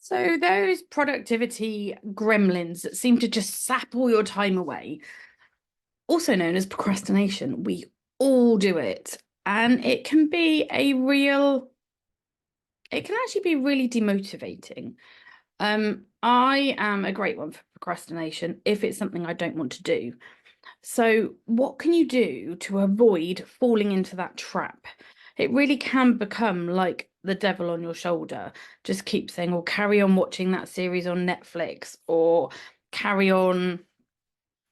So those productivity gremlins that seem to just sap all your time away, also known as procrastination, we all do it. And it can actually be really demotivating. I am a great one for procrastination if it's something I don't want to do. So, what can you do to avoid falling into that trap? It really can become like the devil on your shoulder. Just keep saying, or carry on watching that series on Netflix, or carry on,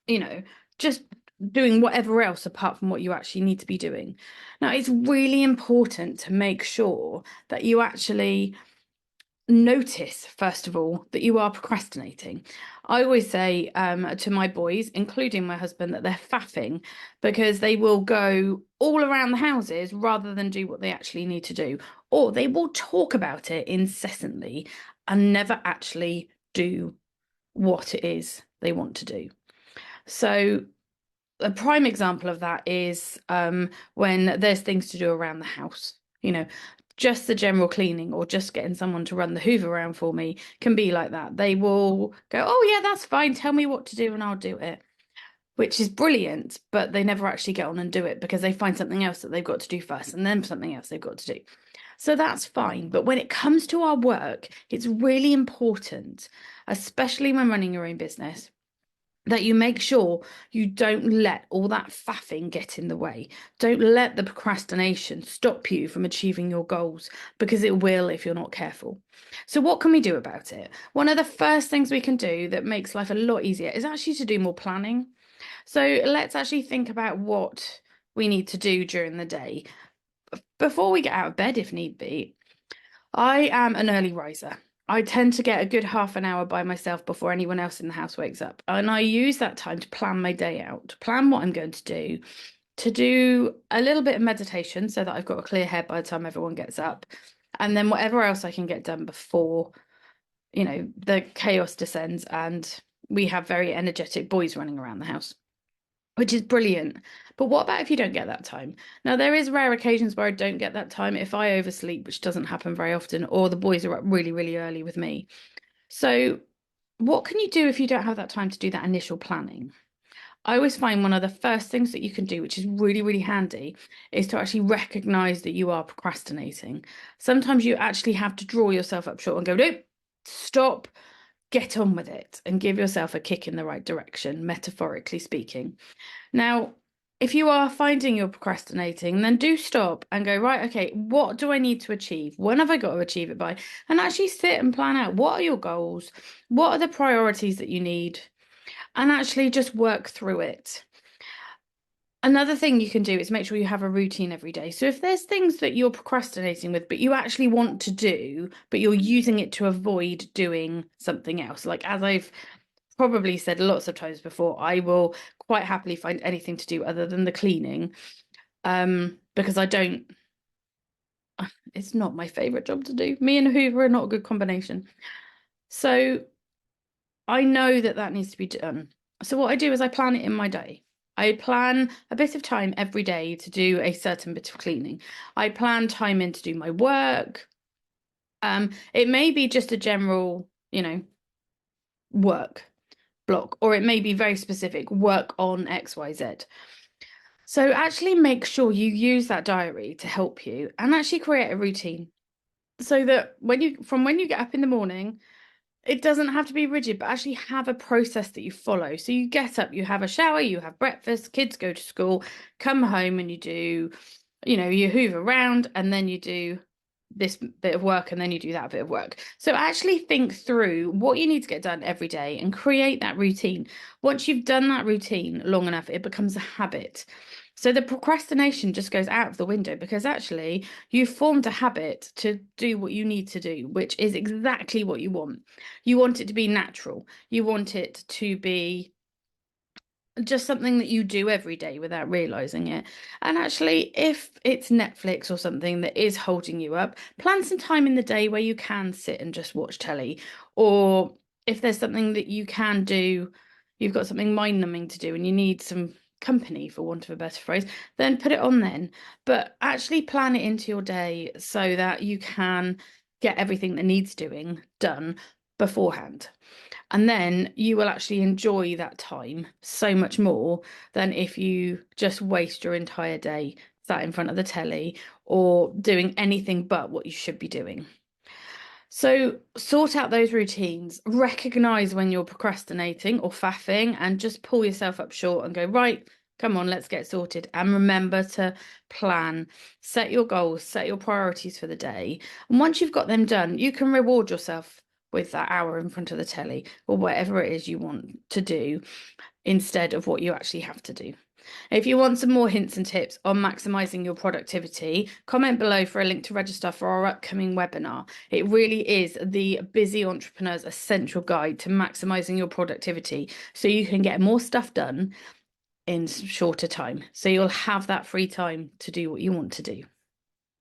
you know, just doing whatever else apart from what you actually need to be doing. Now, it's really important to make sure that you actually notice, first of all, that you are procrastinating. I always say to my boys, including my husband, that they're faffing because they will go all around the houses rather than do what they actually need to do, or they will talk about it incessantly and never actually do what it is they want to do. So, a prime example of that is when there's things to do around the house. You know, just the general cleaning or just getting someone to run the hoover around for me can be like that. They will go, "Oh, yeah, that's fine. Tell me what to do and I'll do it," which is brilliant, but they never actually get on and do it because they find something else that they've got to do first and then something else they've got to do. So that's fine. But when it comes to our work, it's really important, especially when running your own business, that you make sure you don't let all that faffing get in the way. Don't let the procrastination stop you from achieving your goals, because it will if you're not careful. So, what can we do about it? One of the first things we can do that makes life a lot easier is actually to do more planning. So, let's actually think about what we need to do during the day before we get out of bed, if need be. I am an early riser. I tend to get a good half an hour by myself before anyone else in the house wakes up. And I use that time to plan my day out, to plan what I'm going to do a little bit of meditation so that I've got a clear head by the time everyone gets up. And then whatever else I can get done before, the chaos descends and we have very energetic boys running around the house, which is brilliant. But what about if you don't get that time? Now, there is rare occasions where I don't get that time if I oversleep, which doesn't happen very often, or the boys are up really, really early with me. So, what can you do if you don't have that time to do that initial planning? I always find one of the first things that you can do, which is really, really handy, is to actually recognize that you are procrastinating. Sometimes you actually have to draw yourself up short and go, nope, stop, get on with it, and give yourself a kick in the right direction, metaphorically speaking. Now, if you are finding you're procrastinating, then do stop and go, right, okay, what do I need to achieve? When have I got to achieve it by? And actually sit and plan out, what are your goals? What are the priorities that you need? And actually just work through it. Another thing you can do is make sure you have a routine every day. So if there's things that you're procrastinating with, but you actually want to do, but you're using it to avoid doing something else, like as I've probably said lots of times before, I will quite happily find anything to do other than the cleaning, because it's not my favorite job to do. Me and Hoover are not a good combination. So I know that that needs to be done. So what I do is I plan it in my day. I plan a bit of time every day to do a certain bit of cleaning. I plan time in to do my work. It may be just a general, work block, or it may be very specific work on XYZ. So actually make sure you use that diary to help you and actually create a routine so that when you get up in the morning, it doesn't have to be rigid, but actually have a process that you follow. So you get up, you have a shower, you have breakfast, kids go to school, come home and you do, you hoover around and then you do this bit of work and then you do that bit of work. So actually think through what you need to get done every day and create that routine. Once you've done that routine long enough, it becomes a habit. So the procrastination just goes out of the window because actually you've formed a habit to do what you need to do, which is exactly what you want. You want it to be natural. You want it to be just something that you do every day without realizing it. And actually, if it's Netflix or something that is holding you up, plan some time in the day where you can sit and just watch telly. Or if there's something that you can do, you've got something mind-numbing to do and you need some company, for want of a better phrase, then put it on then. But actually plan it into your day so that you can get everything that needs doing done beforehand. And then you will actually enjoy that time so much more than if you just waste your entire day sat in front of the telly or doing anything but what you should be doing. So sort out those routines, recognize when you're procrastinating or faffing, and just pull yourself up short and go, right, come on, let's get sorted. And remember to plan, set your goals, set your priorities for the day. And once you've got them done, you can reward yourself with that hour in front of the telly or whatever it is you want to do instead of what you actually have to do. If you want some more hints and tips on maximizing your productivity, comment below for a link to register for our upcoming webinar. It really is the busy entrepreneur's essential guide to maximizing your productivity so you can get more stuff done in shorter time. So you'll have that free time to do what you want to do.